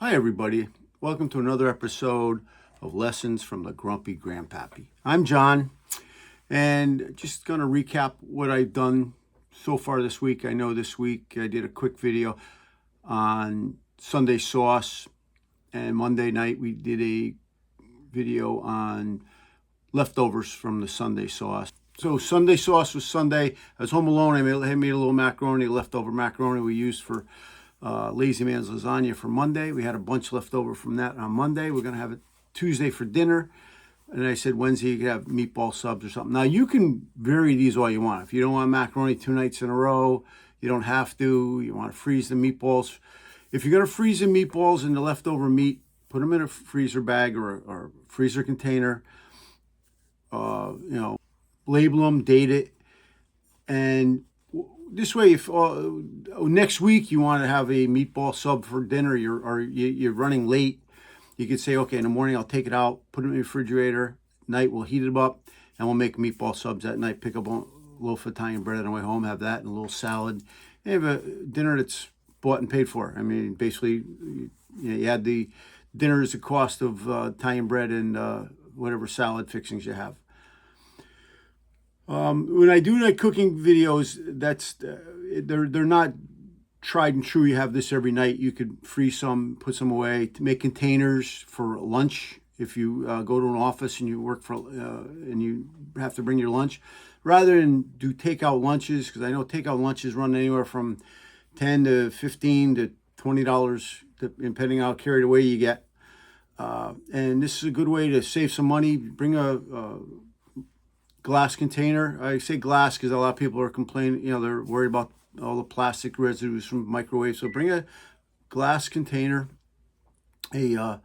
Hi, everybody. Welcome to another episode of Lessons from the Grumpy Grandpappy. I'm John, and just going to recap what I've done so far this week. I know this week I did a quick video on Sunday sauce, and Monday night we did a video on leftovers from the Sunday sauce. So Sunday sauce was Sunday. I was home alone. I made a little macaroni, leftover macaroni we used for Lazy Man's lasagna for Monday. We had a bunch left over from that on Monday. We're going to have it Tuesday for dinner. And I said Wednesday you could have meatball subs or something. Now you can vary these all you want. If you don't want macaroni 2 nights in a row, you don't have to. You want to freeze the meatballs. If you're going to freeze the meatballs and the leftover meat, put them in a freezer bag or a freezer container. Label them, date it, and this way, if next week you want to have a meatball sub for dinner, you're running late, you could say, okay, in the morning I'll take it out, put it in the refrigerator. Night we'll heat it up, and we'll make meatball subs at night. Pick up a loaf of Italian bread on the way home, have that, and a little salad. And have a dinner that's bought and paid for. I mean, basically, you add the dinner as the cost of Italian bread and whatever salad fixings you have. When I do my cooking videos, they're not tried and true. You have this every night. You could freeze some, put some away to make containers for lunch. If you go to an office and you work for and you have to bring your lunch, rather than do takeout lunches, because I know takeout lunches run anywhere from $10 to $15 to $20, depending on how carried away you get. And this is a good way to save some money. Bring a glass container. I say glass because a lot of people are complaining, they're worried about all the plastic residues from microwaves. So bring a glass container, with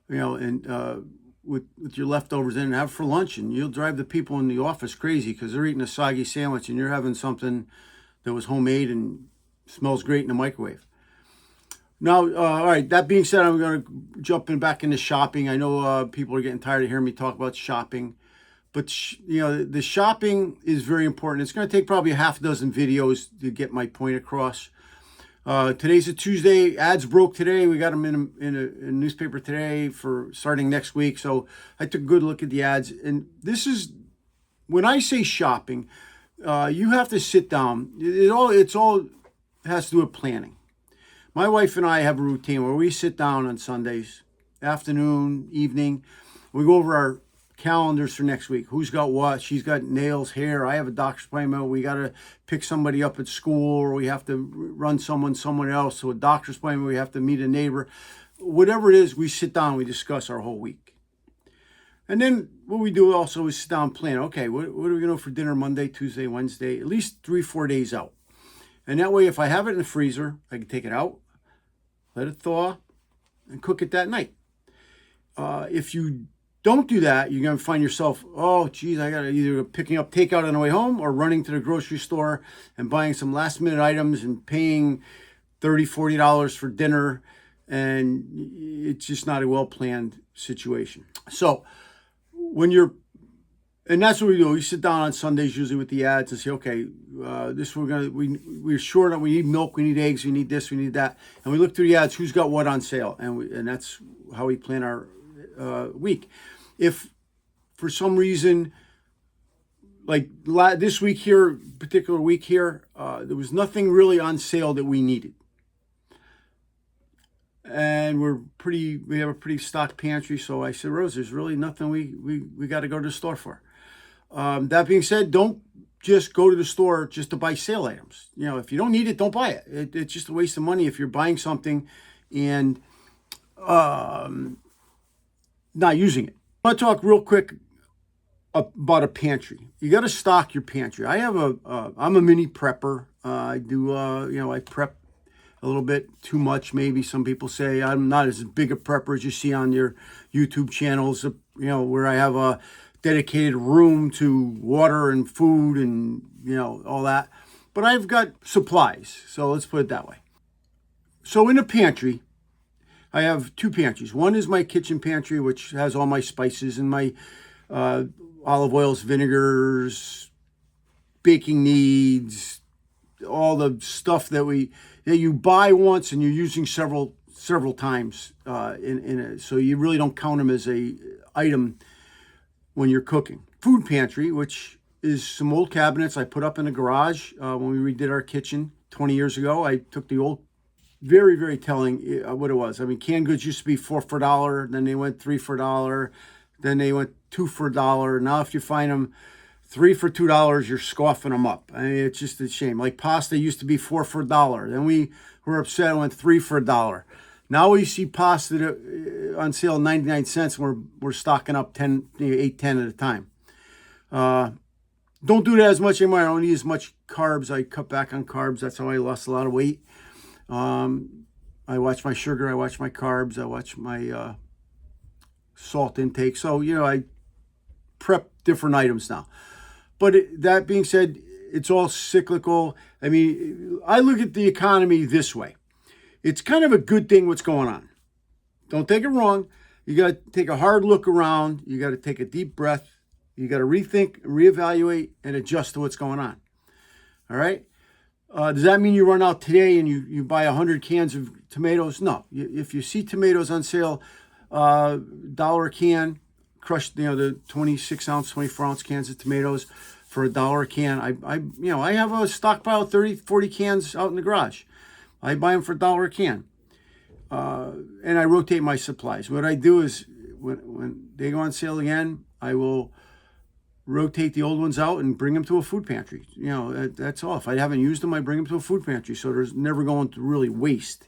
your leftovers in and have it for lunch, and you'll drive the people in the office crazy because they're eating a soggy sandwich and you're having something that was homemade and smells great in the microwave. Now, all right, that being said, I'm going to jump back into shopping. I know people are getting tired of hearing me talk about shopping. But, the shopping is very important. It's going to take probably a half dozen videos to get my point across. Today's a Tuesday. Ads broke today. We got them in a newspaper today for starting next week. So I took a good look at the ads. And this is, when I say shopping, you have to sit down. It's all has to do with planning. My wife and I have a routine where we sit down on Sundays, afternoon, evening. We go over our calendars for next week. Who's got what? She's got nails, hair. I have a doctor's appointment. We got to pick somebody up at school, or we have to run someone else. So a doctor's appointment, we have to meet a neighbor. Whatever it is, we sit down, we discuss our whole week. And then what we do also is sit down and plan. Okay, what are we going to do for dinner Monday, Tuesday, Wednesday? At least 3-4 days out. And that way, if I have it in the freezer, I can take it out, let it thaw, and cook it that night. If you don't do that, you're going to find yourself, oh, geez, I got to either picking up takeout on the way home or running to the grocery store and buying some last minute items and paying $30, $40 for dinner. And it's just not a well-planned situation. So and that's what we do. We sit down on Sundays usually with the ads and say, okay, we're short on, we need milk, we need eggs, we need this, we need that. And we look through the ads, who's got what on sale. And that's how we plan our week. If for some reason, like this week here, particular week here, there was nothing really on sale that we needed, and we have a pretty stocked pantry. So I said, Rose, there's really nothing we got to go to the store for. That being said, don't just go to the store just to buy sale items. If you don't need it, don't buy it. It's just a waste of money if you're buying something and not using it. I want to talk real quick about a pantry. You got to stock your pantry. I'm a mini prepper. I do, I prep a little bit too much. Maybe some people say I'm not as big a prepper as you see on your YouTube channels, where I have a dedicated room to water and food and, all that. But I've got supplies. So let's put it that way. So in a pantry, I have 2 pantries. One is my kitchen pantry, which has all my spices and my olive oils, vinegars, baking needs, all the stuff that you buy once and you're using several several times so you really don't count them as a item when you're cooking. Food pantry, which is some old cabinets I put up in the garage when we redid our kitchen 20 years ago. I took the old, very, very telling what it was. I mean, canned goods used to be 4 for $1, then they went 3 for $1, then they went 2 for $1. Now if you find them 3 for $2, you're scoffing them up. I mean, it's just a shame. Like pasta used to be 4 for $1. Then we were upset and went 3 for $1. Now we see pasta on sale 99 cents. We're stocking up 8, 10 at a time. Don't do that as much anymore. I don't eat as much carbs. I cut back on carbs. That's how I lost a lot of weight. I watch my sugar. I watch my carbs. I watch my salt intake. So, I prep different items now. But that being said, it's all cyclical. I mean, I look at the economy this way. It's kind of a good thing what's going on. Don't take it wrong. You got to take a hard look around. You got to take a deep breath. You got to rethink, reevaluate, and adjust to what's going on. All right? Does that mean you run out today and you buy 100 cans of tomatoes? No. If you see tomatoes on sale, $1 a can, crushed, the 26-ounce, 24-ounce cans of tomatoes for $1 a can. I have a stockpile of 30, 40 cans out in the garage. I buy them for $1 a can. And I rotate my supplies. What I do is when they go on sale again, I will rotate the old ones out and bring them to a food pantry. That's all. If I haven't used them, I bring them to a food pantry. So there's never going to really waste.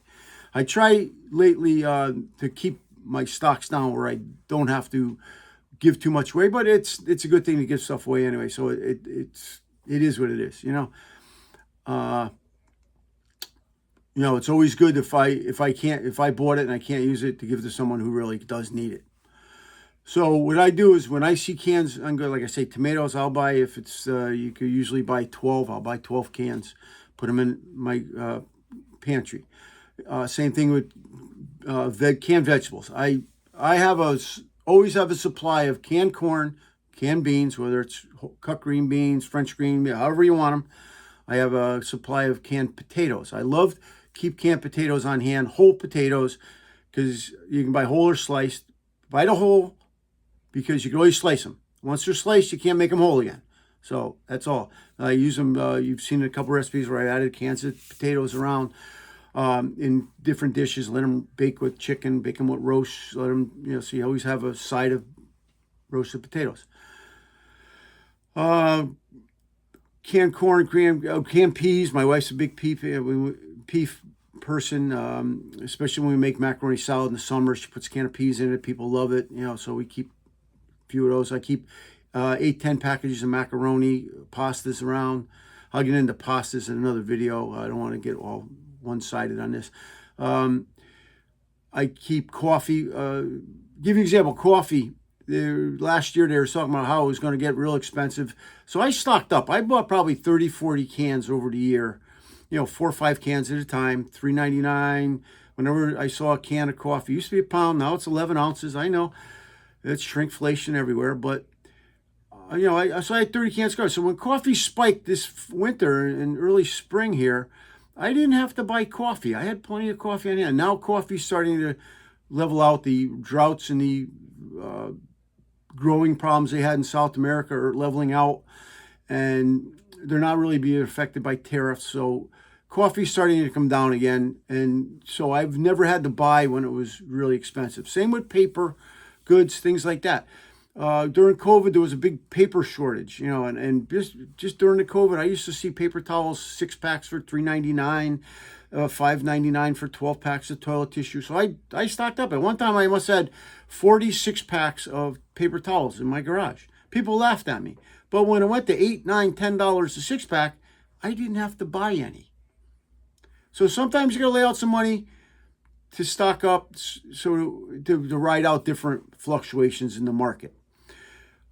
I try lately to keep my stocks down where I don't have to give too much away, but it's a good thing to give stuff away anyway. So it is what it is. It's always good if I bought it and I can't use it, to give it to someone who really does need it. So what I do is when I see cans, I'm good. Like I say, tomatoes, I'll buy, if it's, you could usually buy 12, I'll buy 12 cans, put them in my pantry. Same thing with canned vegetables. I always have a supply of canned corn, canned beans, whether it's cut green beans, French green, however you want them. I have a supply of canned potatoes. I love keep canned potatoes on hand, whole potatoes, because you can buy whole or sliced. Buy the whole, because you can always slice them. Once they're sliced, you can't make them whole again. So that's all. I use them. You've seen a couple recipes where I added cans of potatoes around in different dishes. Let them bake with chicken, bake them with roast. Let them, so you always have a side of roasted potatoes. Canned corn, canned peas. My wife's a big pea person, especially when we make macaroni salad in the summer. She puts a can of peas in it. People love it, so we keep a few of those. I keep 8, 10 packages of macaroni, pastas around. I'll get into pastas in another video. I don't want to get all one-sided on this. I keep coffee. Give you an example, coffee. Last year they were talking about how it was going to get real expensive. So I stocked up. I bought probably 30, 40 cans over the year. 4 or 5 cans at a time, $3.99. Whenever I saw a can of coffee, it used to be a pound. Now it's 11 ounces. I know it's shrinkflation everywhere, but so I had 30 cans of coffee. So when coffee spiked this winter and early spring here, I didn't have to buy coffee. I had plenty of coffee on hand. Now coffee's starting to level out. The droughts and the growing problems they had in South America are leveling out, and they're not really being affected by tariffs. So coffee's starting to come down again. And so I've never had to buy when it was really expensive. Same with paper goods, things like that. During COVID, there was a big paper shortage, and just during the COVID, I used to see paper towels, 6 packs for $3.99, $5.99 for 12 packs of toilet tissue. So I stocked up. At one time, I must have had 46 packs of paper towels in my garage. People laughed at me. But when it went to $8, $9, $10 a 6-pack, I didn't have to buy any. So sometimes you got to lay out some money to stock up, so to ride out different fluctuations in the market.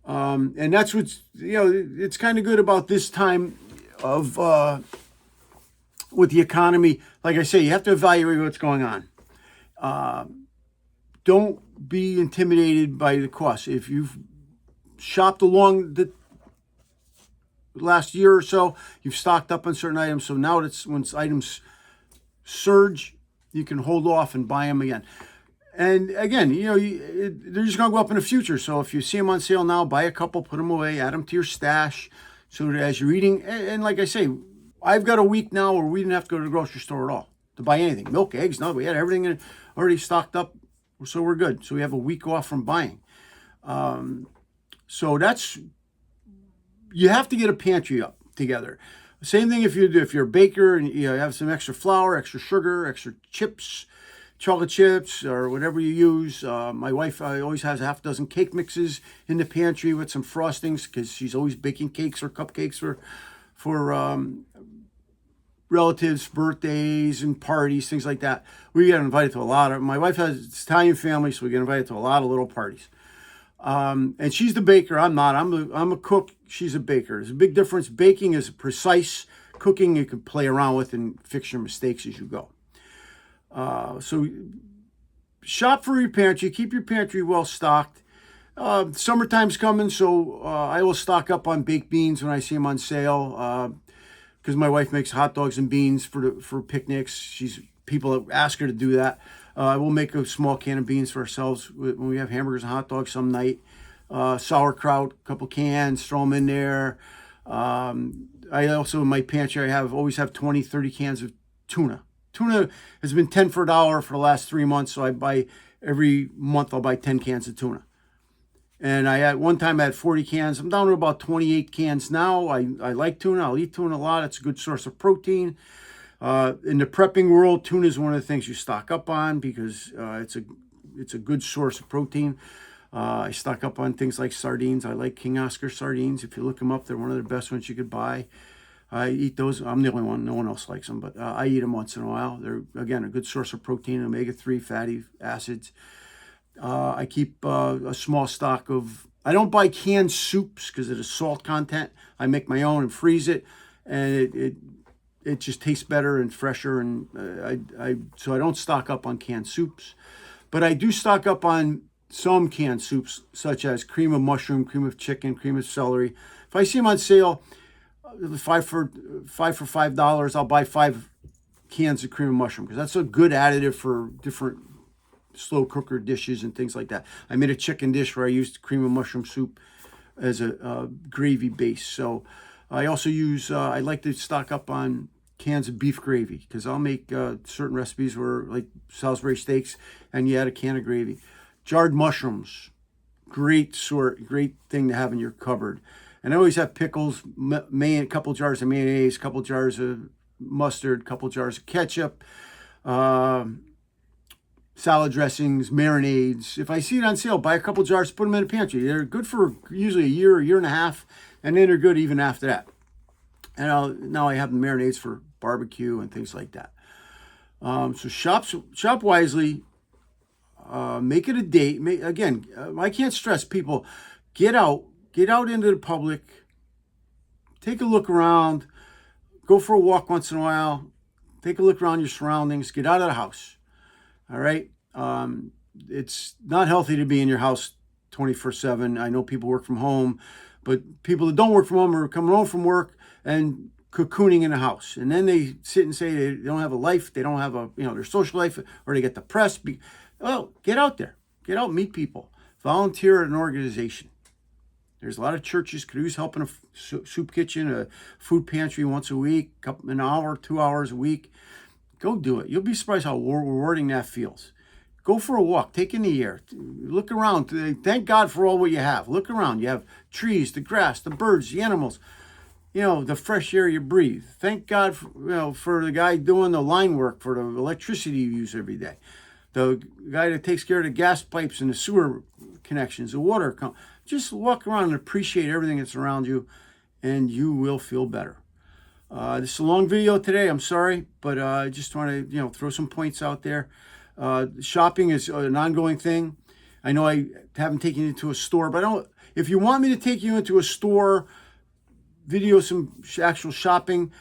And that's what's, it's kind of good about this time of with the economy. Like I say, you have to evaluate what's going on. Don't be intimidated by the cost. If you've shopped along the last year or so, you've stocked up on certain items. So now when items surge, you can hold off and buy them again. And again, they're just going to go up in the future. So if you see them on sale now, buy a couple, put them away, add them to your stash. So that as you're eating, and like I say, I've got a week now where we didn't have to go to the grocery store at all to buy anything. Milk, eggs, no, we had everything already stocked up. So we're good. So we have a week off from buying. So you have to get a pantry up together. Same thing if you're a baker and you have some extra flour, extra sugar, extra chips, chocolate chips, or whatever you use. My wife always has a half dozen cake mixes in the pantry with some frostings because she's always baking cakes or cupcakes for relatives' birthdays and parties, things like that. We get invited to a lot of. My wife has Italian family, so we get invited to a lot of little parties. And she's the baker. I'm not. I'm a cook. She's a baker. There's a big difference. Baking is precise. Cooking you can play around with and fix your mistakes as you go. So shop for your pantry. Keep your pantry well stocked. Summertime's coming, so I will stock up on baked beans when I see them on sale. Because my wife makes hot dogs and beans for picnics. People ask her to do that. We'll make a small can of beans for ourselves when we have hamburgers and hot dogs some night. Sauerkraut, a couple cans, throw them in there. I also, in my pantry, always have 20, 30 cans of tuna. Tuna has been 10 for $1 for the last 3 months, so every month I'll buy 10 cans of tuna. And one time I had 40 cans. I'm down to about 28 cans now. I like tuna. I'll eat tuna a lot. It's a good source of protein. In the prepping world, tuna is one of the things you stock up on because it's a good source of protein. I stock up on things like sardines. I like King Oscar sardines. If you look them up, they're one of the best ones you could buy. I eat those. I'm the only one. No one else likes them, but I eat them once in a while. They're, again, a good source of protein, omega-3 fatty acids. I keep a small stock of... I don't buy canned soups because of the salt content. I make my own and freeze it, and it just tastes better and fresher. And so I don't stock up on canned soups, but I do stock up on some canned soups, such as cream of mushroom, cream of chicken, cream of celery. If I see them on sale, five for $5, I'll buy 5 cans of cream of mushroom because that's a good additive for different slow cooker dishes and things like that. I made a chicken dish where I used cream of mushroom soup as a gravy base. So I also use, I like to stock up on cans of beef gravy because I'll make certain recipes where, like Salisbury steaks, and you add a can of gravy. Jarred mushrooms, great thing to have in your cupboard. And I always have pickles, a couple jars of mayonnaise, a couple jars of mustard, a couple jars of ketchup, salad dressings, marinades. If I see it on sale, buy a couple jars, put them in the pantry. They're good for usually a year and a half, and then they're good even after that. And now I have the marinades for barbecue and things like that. So shop wisely. Make it a date. Again, I can't stress people. Get out into the public. Take a look around. Go for a walk once in a while. Take a look around your surroundings. Get out of the house. All right. It's not healthy to be in your house 24/7. I know people work from home, but people that don't work from home are coming home from work and cocooning in the house. And then they sit and say they don't have a life. They don't have their social life, or they get depressed. Well, get out there. Get out, meet people. Volunteer at an organization. There's a lot of churches could use help in a soup kitchen, a food pantry once a week, an hour, 2 hours a week. Go do it. You'll be surprised how rewarding that feels. Go for a walk. Take in the air. Look around. Thank God for all what you have. Look around. You have trees, the grass, the birds, the animals, the fresh air you breathe. Thank God for the guy doing the line work, for the electricity you use every day. The guy that takes care of the gas pipes and the sewer connections, the water. Just walk around and appreciate everything that's around you, and you will feel better. This is a long video today. I'm sorry, but I just want to throw some points out there. Shopping is an ongoing thing. I know I haven't taken you to a store, but if you want me to take you into a store, video some actual shopping,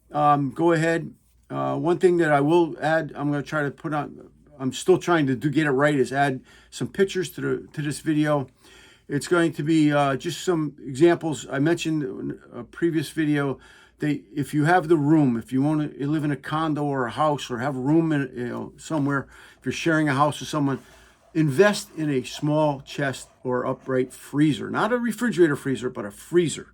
go ahead. One thing that I will add, I'm going to try to put on. I'm still trying to get it right, is add some pictures to this video. It's going to be just some examples. I mentioned in a previous video if you have the room, if you want to live in a condo or a house or have a room in, somewhere, if you're sharing a house with someone, invest in a small chest or upright freezer, not a refrigerator freezer, but a freezer.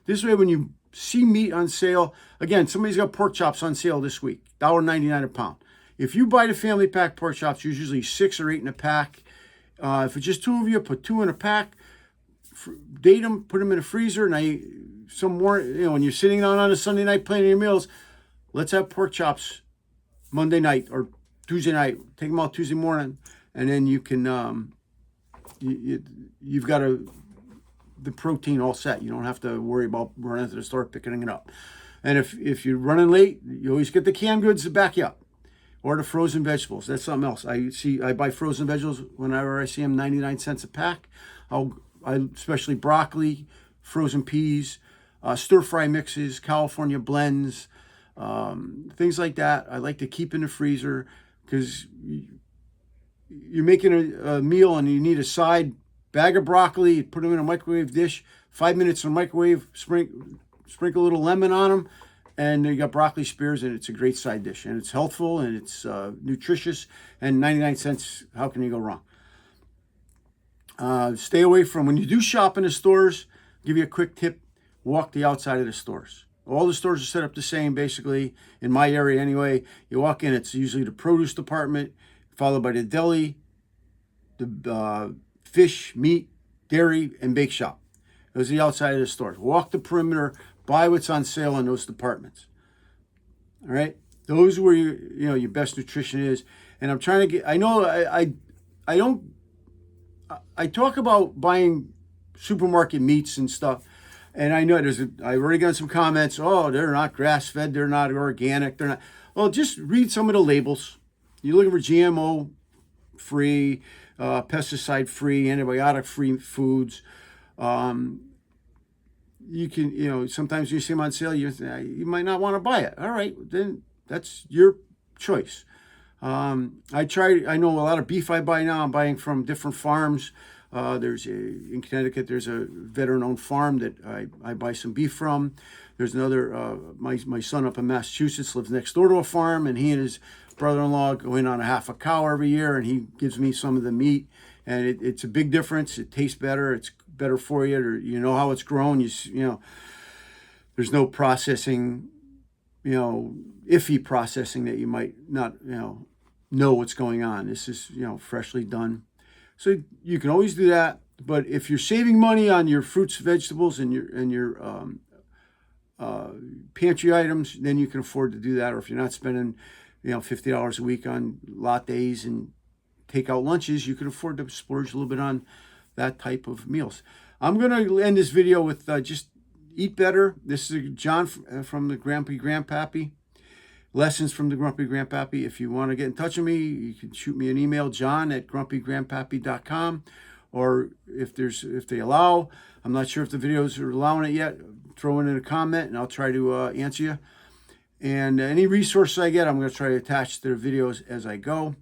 This way, when you see meat on sale, again, somebody's got pork chops on sale this week, $1.99 a pound. If you buy the family pack pork chops, there's usually 6 or 8 in a pack. If it's just 2 of you, put 2 in a pack, date them, put them in a freezer. Now, some more, when you're sitting down on a Sunday night planning your meals, let's have pork chops Monday night or Tuesday night. Take them out Tuesday morning, and then you can, you've got the protein all set. You don't have to worry about running to the store picking it up. And if you're running late, you always get the canned goods to back you up, or the frozen vegetables. That's something else. I buy frozen vegetables whenever I see them 99 cents a pack. Especially broccoli, frozen peas, stir fry mixes, California blends, things like that. I like to keep in the freezer because you're making a meal and you need a side bag of broccoli, put them in a microwave dish, 5 minutes in the microwave, sprinkle a little lemon on them, and you got broccoli spears, and it's a great side dish. And it's healthful, and it's nutritious, and 99 cents, how can you go wrong? Stay away from, when you do shop in the stores, give you a quick tip, walk the outside of the stores. All the stores are set up the same, basically, in my area anyway. You walk in, it's usually the produce department, followed by the deli, the fish, meat, dairy, and bake shop. Those are the outside of the stores. Walk the perimeter, buy what's on sale in those departments. All right? Those are where your best nutrition is. And I'm trying to get, I know I talk about buying supermarket meats and stuff, and I know I've already got some comments. Oh, they're not grass-fed, they're not organic, they're not. Well, just read some of the labels. You're looking for GMO-free, pesticide-free, antibiotic-free foods. You can, sometimes you see them on sale, you might not want to buy it. All right, then that's your choice. I know a lot of beef I buy now, I'm buying from different farms. In Connecticut, there's a veteran-owned farm that I buy some beef from. There's another, my son up in Massachusetts lives next door to a farm, and he and his brother-in-law go in on a half a cow every year, and he gives me some of the meat, and it's a big difference. It tastes better. It's better for you. Or you know how it's grown. There's no processing, iffy processing that you might not, know what's going on. This is, freshly done. So you can always do that. But if you're saving money on your fruits, vegetables, and your pantry items, then you can afford to do that. Or if you're not spending, $50 a week on lattes and takeout lunches, you can afford to splurge a little bit on that type of meals. I'm going to end this video with just eat better. This is John from the Grumpy Grandpappy. Lessons from the Grumpy Grandpappy. If you want to get in touch with me, you can shoot me an email, john@grumpygrandpappy.com. Or if they allow, I'm not sure if the videos are allowing it yet, throw in a comment and I'll try to answer you. And any resources I get, I'm going to try to attach to the videos as I go.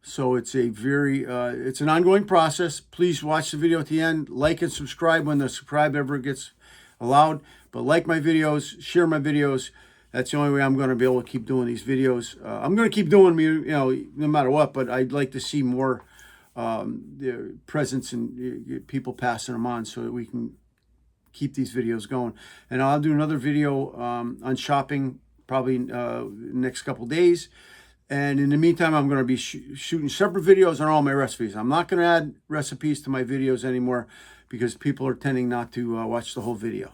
So it's it's an ongoing process. Please watch the video at the end. Like and subscribe when the subscribe ever gets allowed. But like my videos, share my videos. That's the only way I'm going to be able to keep doing these videos. I'm going to keep doing no matter what, but I'd like to see more presence and people passing them on so that we can keep these videos going. And I'll do another video on shopping probably next couple days. And in the meantime, I'm going to be shooting separate videos on all my recipes. I'm not going to add recipes to my videos anymore because people are tending not to watch the whole video.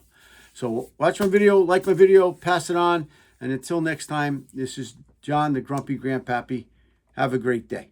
So watch my video, like my video, pass it on. And until next time, this is John, the Grumpy Grandpappy. Have a great day.